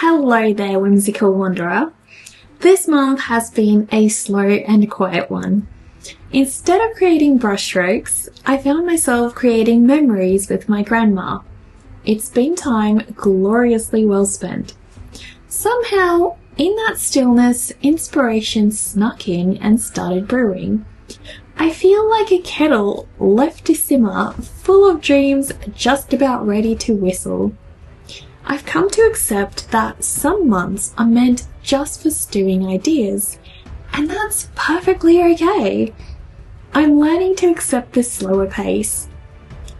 Hello there, whimsical wanderer. This month has been a slow and quiet one. Instead of creating brushstrokes, I found myself creating memories with my grandma. It's been time gloriously well spent. Somehow, in that stillness, inspiration snuck in and started brewing. I feel like a kettle left to simmer, full of dreams just about ready to whistle. I've come to accept that some months are meant just for stewing ideas, and that's perfectly okay. I'm learning to accept this slower pace.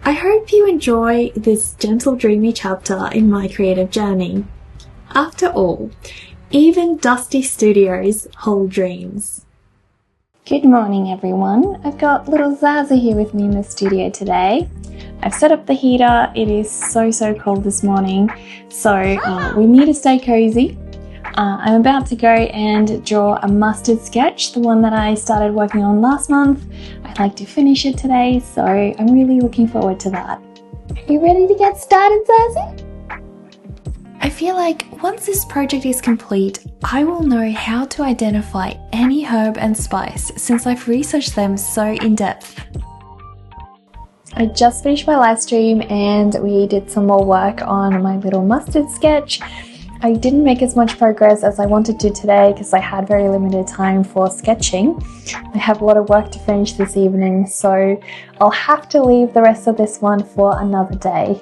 I hope you enjoy this gentle dreamy chapter in my creative journey. After all, even dusty studios hold dreams. Good morning everyone. I've got little Zazu here with me in the studio today. I've set up the heater. It is so cold this morning, so we need to stay cozy. I'm about to go and draw a mustard sketch, the one that I started working on last month. I'd like to finish it today, so I'm really looking forward to that. Are you ready to get started, Zazu? I feel like once this project is complete, I will know how to identify any herb and spice since I've researched them so in depth. I just finished my live stream and we did some more work on my little mustard sketch. I didn't make as much progress as I wanted to today because I had very limited time for sketching. I have a lot of work to finish this evening, so I'll have to leave the rest of this one for another day.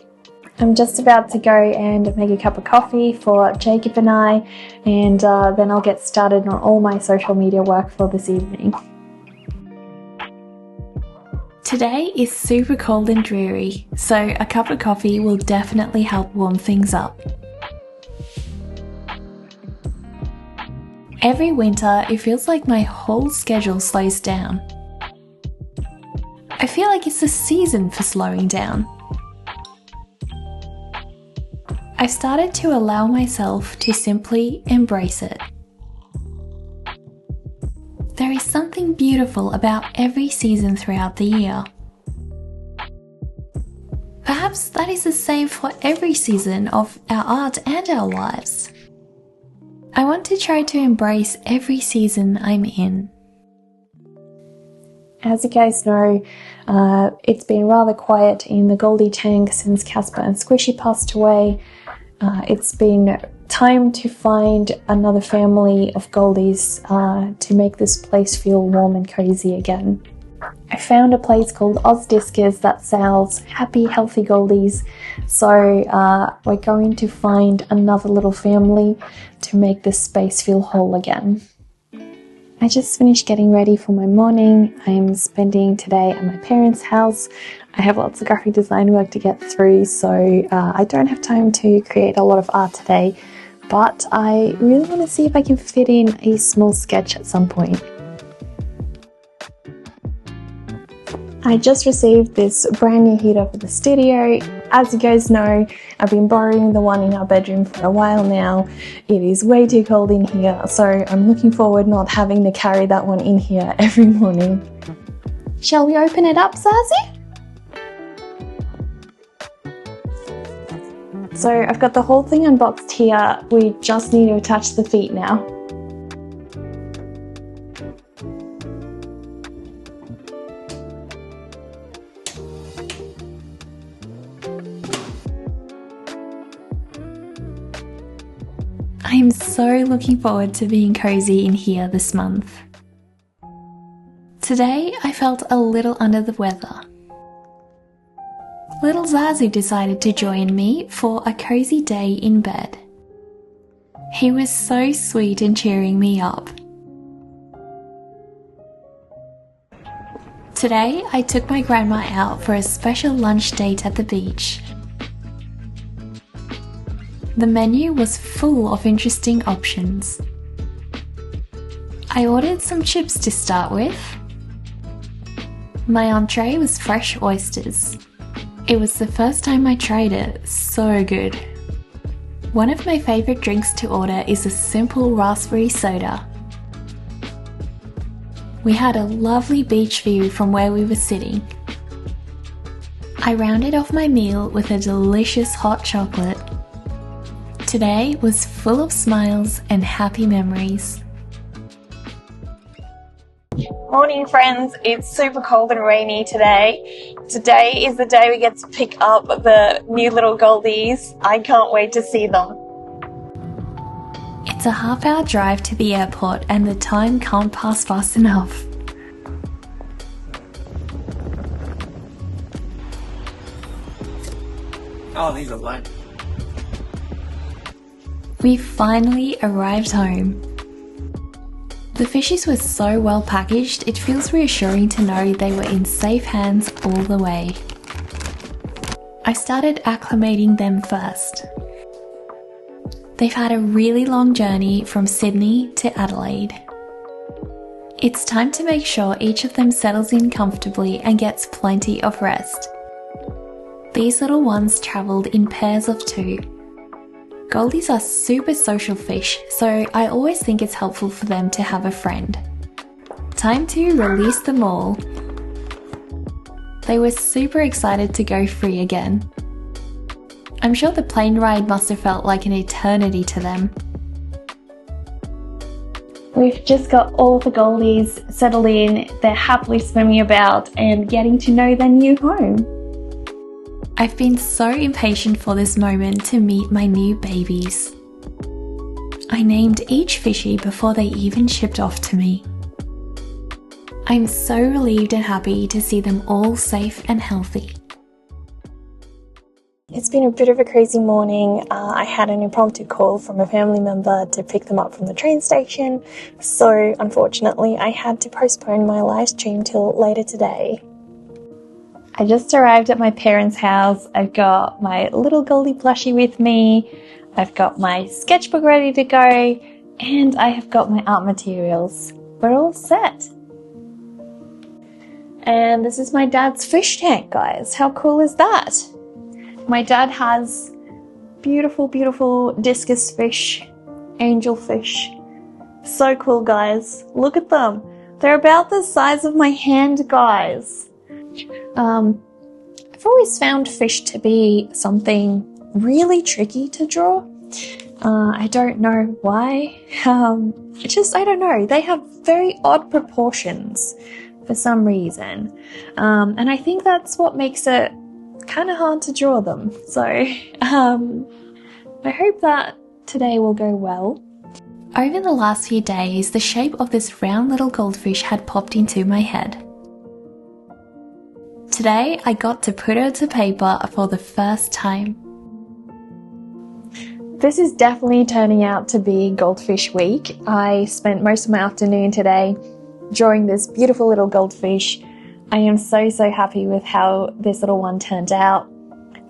I'm just about to go and make a cup of coffee for Jacob and I, and then I'll get started on all my social media work for this evening. Today is super cold and dreary, so a cup of coffee will definitely help warm things up. Every winter, it feels like my whole schedule slows down. I feel like it's the season for slowing down. I've started to allow myself to simply embrace it. There is something beautiful about every season throughout the year. Perhaps that is the same for every season of our art and our lives. I want to try to embrace every season I'm in. As you guys know, it's been rather quiet in the Goldie tank since Casper and Squishy passed away. It's been time to find another family of Goldies to make this place feel warm and cozy again. I found a place called Oz Discers that sells happy, healthy Goldies, so we're going to find another little family to make this space feel whole again. I just finished getting ready for my morning. I'm spending today at my parents' house. I have lots of graphic design work to get through, so I don't have time to create a lot of art today, but I really want to see if I can fit in a small sketch at some point. I just received this brand new heater for the studio. As you guys know, I've been borrowing the one in our bedroom for a while now. It is way too cold in here, so I'm looking forward not having to carry that one in here every morning. Shall we open it up, Zazu? So I've got the whole thing unboxed here. We just need to attach the feet now. I'm so looking forward to being cozy in here this month. Today I felt a little under the weather. Little Zazu decided to join me for a cozy day in bed. He was so sweet in cheering me up. Today I took my grandma out for a special lunch date at the beach. The menu was full of interesting options. I ordered some chips to start with. My entree was fresh oysters. It was the first time I tried it, so good. One of my favourite drinks to order is a simple raspberry soda. We had a lovely beach view from where we were sitting. I rounded off my meal with a delicious hot chocolate. Today was full of smiles and happy memories. Morning friends, it's super cold and rainy today. Today is the day we get to pick up the new little goldies. I can't wait to see them. It's a half-hour drive to the airport and the time can't pass fast enough. Oh, these are light. We finally arrived home. The fishes were so well packaged, it feels reassuring to know they were in safe hands all the way. I started acclimating them first. They've had a really long journey from Sydney to Adelaide. It's time to make sure each of them settles in comfortably and gets plenty of rest. These little ones travelled in pairs of 2. Goldies are super social fish, so I always think it's helpful for them to have a friend. Time to release them all. They were super excited to go free again. I'm sure the plane ride must have felt like an eternity to them. We've just got all the goldies settled in, they're happily swimming about and getting to know their new home. I've been so impatient for this moment to meet my new babies. I named each fishy before they even shipped off to me. I'm so relieved and happy to see them all safe and healthy. It's been a bit of a crazy morning. I had an impromptu call from a family member to pick them up from the train station, so unfortunately I had to postpone my live stream till later today. I just arrived at my parents' house. I've got my little Goldie plushie with me, I've got my sketchbook ready to go, and I have got my art materials. We're all set. And this is my dad's fish tank, guys. How cool is that? My dad has beautiful, beautiful discus fish, angel fish. So cool, guys. Look at them. They're about the size of my hand, guys. I've always found fish to be something really tricky to draw. I don't know why. I don't know. They have very odd proportions for some reason. And I think that's what makes it kind of hard to draw them. So, I hope that today will go well. Over the last few days, the shape of this round little goldfish had popped into my head. Today, I got to put her to paper for the first time. This is definitely turning out to be Goldfish Week. I spent most of my afternoon today drawing this beautiful little goldfish. I am so happy with how this little one turned out.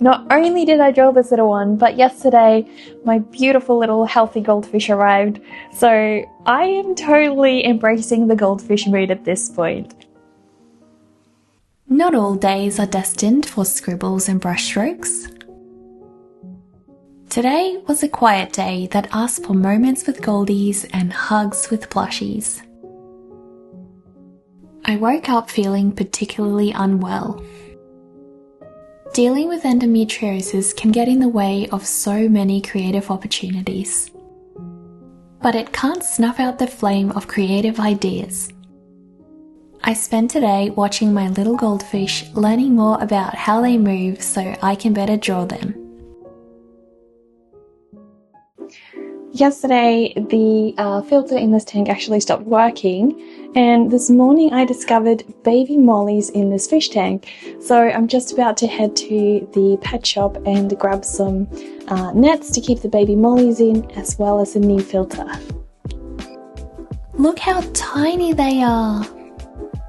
Not only did I draw this little one, but yesterday my beautiful little healthy goldfish arrived. So I am totally embracing the goldfish mood at this point. Not all days are destined for scribbles and brushstrokes. Today was a quiet day that asked for moments with goldies and hugs with plushies. I woke up feeling particularly unwell. Dealing with endometriosis can get in the way of so many creative opportunities. But it can't snuff out the flame of creative ideas. I spent today watching my little goldfish, learning more about how they move so I can better draw them. Yesterday, the filter in this tank actually stopped working, and this morning I discovered baby mollies in this fish tank. So I'm just about to head to the pet shop and grab some nets to keep the baby mollies in, as well as a new filter. Look how tiny they are!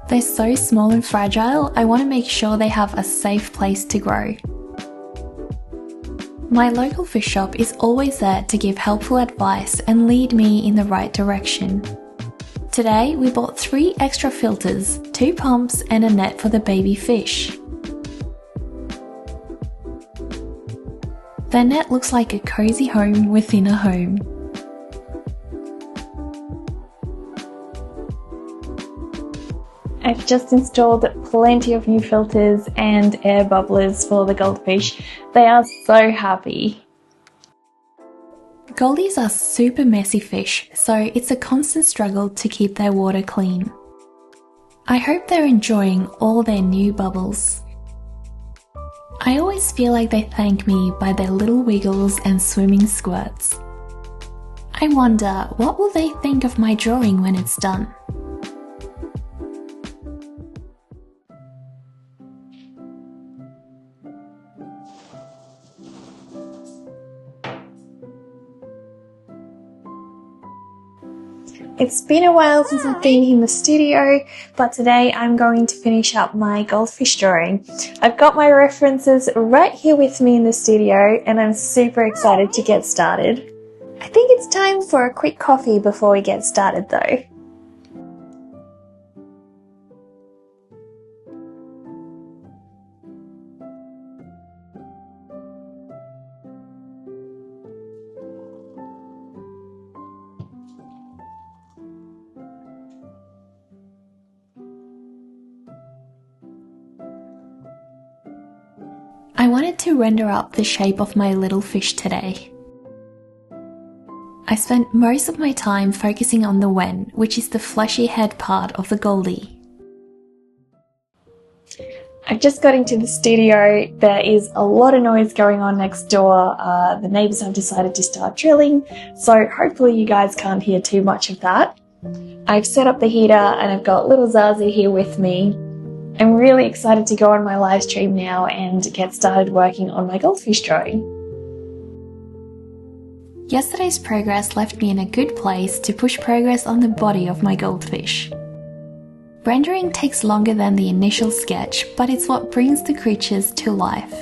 They're so small and fragile, I want to make sure they have a safe place to grow. My local fish shop is always there to give helpful advice and lead me in the right direction. Today we bought 3 extra filters, 2 pumps and a net for the baby fish. The net looks like a cozy home within a home. I've just installed plenty of new filters and air bubblers for the goldfish. They are so happy. Goldies are super messy fish, so it's a constant struggle to keep their water clean. I hope they're enjoying all their new bubbles. I always feel like they thank me by their little wiggles and swimming squirts. I wonder, what will they think of my drawing when it's done? It's been a while since I've been in the studio, but today I'm going to finish up my goldfish drawing. I've got my references right here with me in the studio and I'm super excited to get started. I think it's time for a quick coffee before we get started though. I wanted to render up the shape of my little fish today. I spent most of my time focusing on the wen, which is the fleshy head part of the goldie. I just got into the studio. There is a lot of noise going on next door. The neighbours have decided to start drilling, so hopefully you guys can't hear too much of that. I've set up the heater and I've got little Zazu here with me. I'm really excited to go on my live stream now and get started working on my goldfish drawing. Yesterday's progress left me in a good place to push progress on the body of my goldfish. Rendering takes longer than the initial sketch, but it's what brings the creatures to life.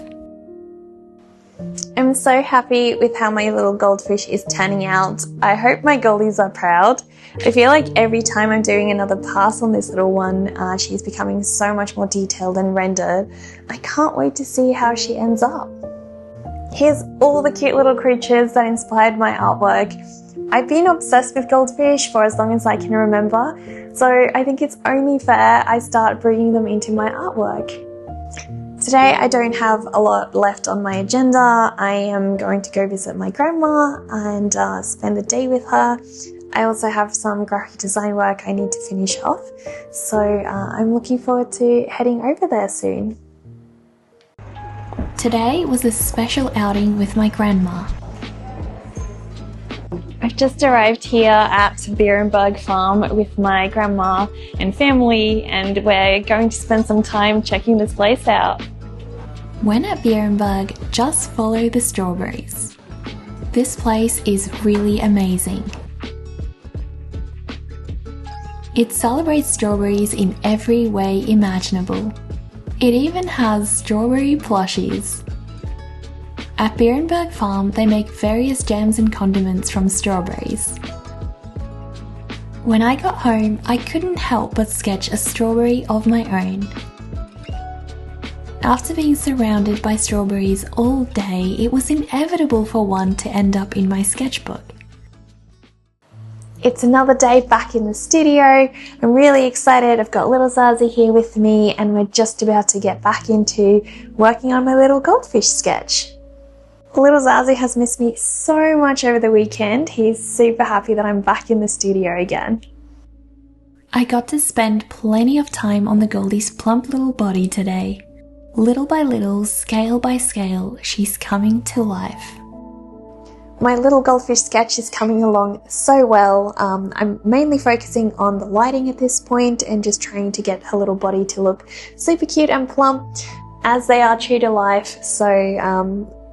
I'm so happy with how my little goldfish is turning out. I hope my goldies are proud. I feel like every time I'm doing another pass on this little one, she's becoming so much more detailed and rendered. I can't wait to see how she ends up. Here's all the cute little creatures that inspired my artwork. I've been obsessed with goldfish for as long as I can remember, so I think it's only fair I start bringing them into my artwork. Today I don't have a lot left on my agenda. I am going to go visit my grandma and spend the day with her. I also have some graphic design work I need to finish off, so I'm looking forward to heading over there soon. Today was a special outing with my grandma. I've just arrived here at Beerenberg farm with my grandma and family, and we're going to spend some time checking this place out. When at Beerenberg, just follow the strawberries. This place is really amazing. It celebrates strawberries in every way imaginable. It even has strawberry plushies. At Beerenberg Farm, they make various jams and condiments from strawberries. When I got home, I couldn't help but sketch a strawberry of my own. After being surrounded by strawberries all day, it was inevitable for one to end up in my sketchbook. It's another day back in the studio. I'm really excited. I've got little Zazu here with me and we're just about to get back into working on my little goldfish sketch. Little Zazu has missed me so much over the weekend. He's super happy that I'm back in the studio again. I got to spend plenty of time on the Goldie's plump little body today. Little by little, scale by scale, she's coming to life. My little goldfish sketch is coming along so well. I'm mainly focusing on the lighting at this point and just trying to get her little body to look super cute and plump as they are true to life. So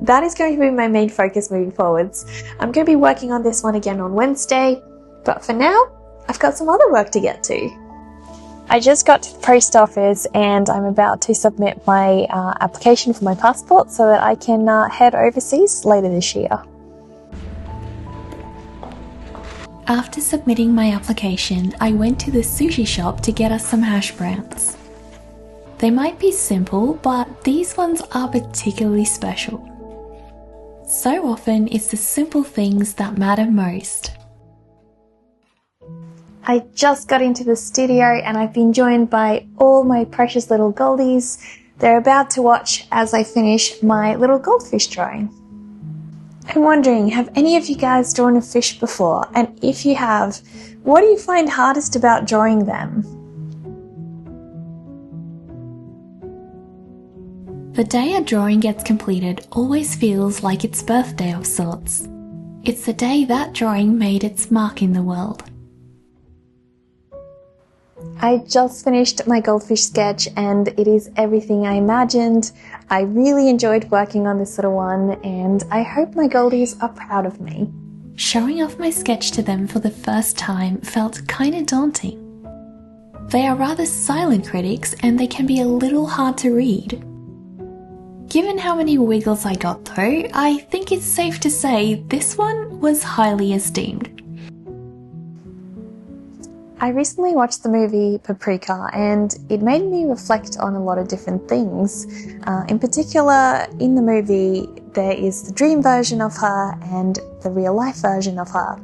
that is going to be my main focus moving forwards. I'm going to be working on this one again on Wednesday, but for now, I've got some other work to get to. I just got to the post office and I'm about to submit my application for my passport so that I can head overseas later this year. After submitting my application, I went to the sushi shop to get us some hash browns. They might be simple, but these ones are particularly special. So often, it's the simple things that matter most. I just got into the studio and I've been joined by all my precious little goldies. They're about to watch as I finish my little goldfish drawing. I'm wondering, have any of you guys drawn a fish before? And if you have, what do you find hardest about drawing them? The day a drawing gets completed always feels like its birthday of sorts. It's the day that drawing made its mark in the world. I just finished my goldfish sketch and it is everything I imagined. I really enjoyed working on this little one and I hope my goldies are proud of me. Showing off my sketch to them for the first time felt kinda daunting. They are rather silent critics and they can be a little hard to read. Given how many wiggles I got though, I think it's safe to say this one was highly esteemed. I recently watched the movie Paprika and it made me reflect on a lot of different things. In particular, in the movie, there is the dream version of her and the real life version of her.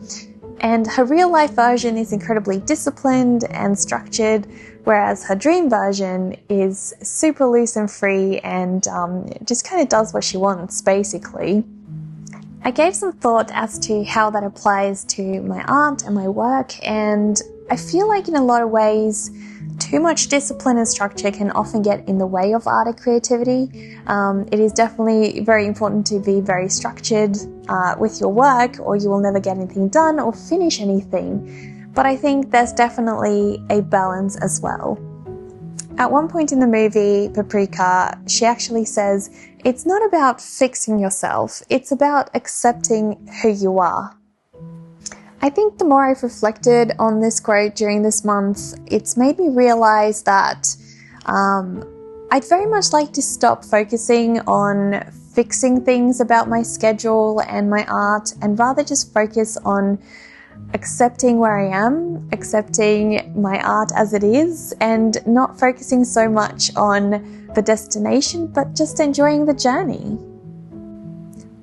And her real life version is incredibly disciplined and structured, whereas her dream version is super loose and free and just kind of does what she wants, basically. I gave some thought as to how that applies to my art and my work, and I feel like in a lot of ways, too much discipline and structure can often get in the way of art and creativity. It is definitely very important to be very structured with your work, or you will never get anything done or finish anything. But I think there's definitely a balance as well. At one point in the movie, Paprika, she actually says, "It's not about fixing yourself, it's about accepting who you are." I think the more I've reflected on this quote during this month, it's made me realize that I'd very much like to stop focusing on fixing things about my schedule and my art and rather just focus on accepting where I am, accepting my art as it is, and not focusing so much on the destination, but just enjoying the journey.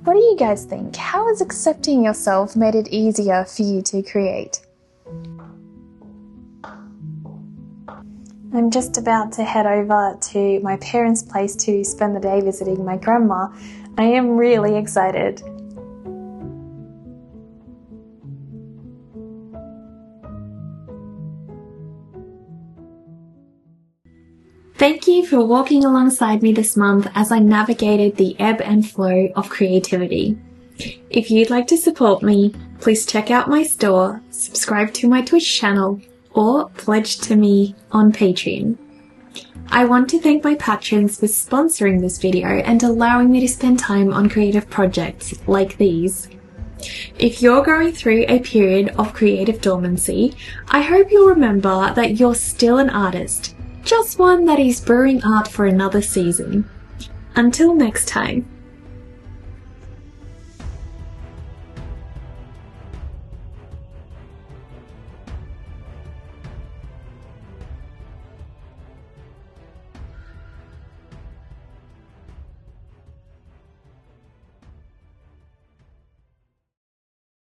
What do you guys think? How has accepting yourself made it easier for you to create? I'm just about to head over to my parents' place to spend the day visiting my grandma. I am really excited. Thank you for walking alongside me this month as I navigated the ebb and flow of creativity. If you'd like to support me, please check out my store, subscribe to my Twitch channel, or pledge to me on Patreon. I want to thank my patrons for sponsoring this video and allowing me to spend time on creative projects like these. If you're going through a period of creative dormancy, I hope you'll remember that you're still an artist, just one that is brewing art for another season. Until next time.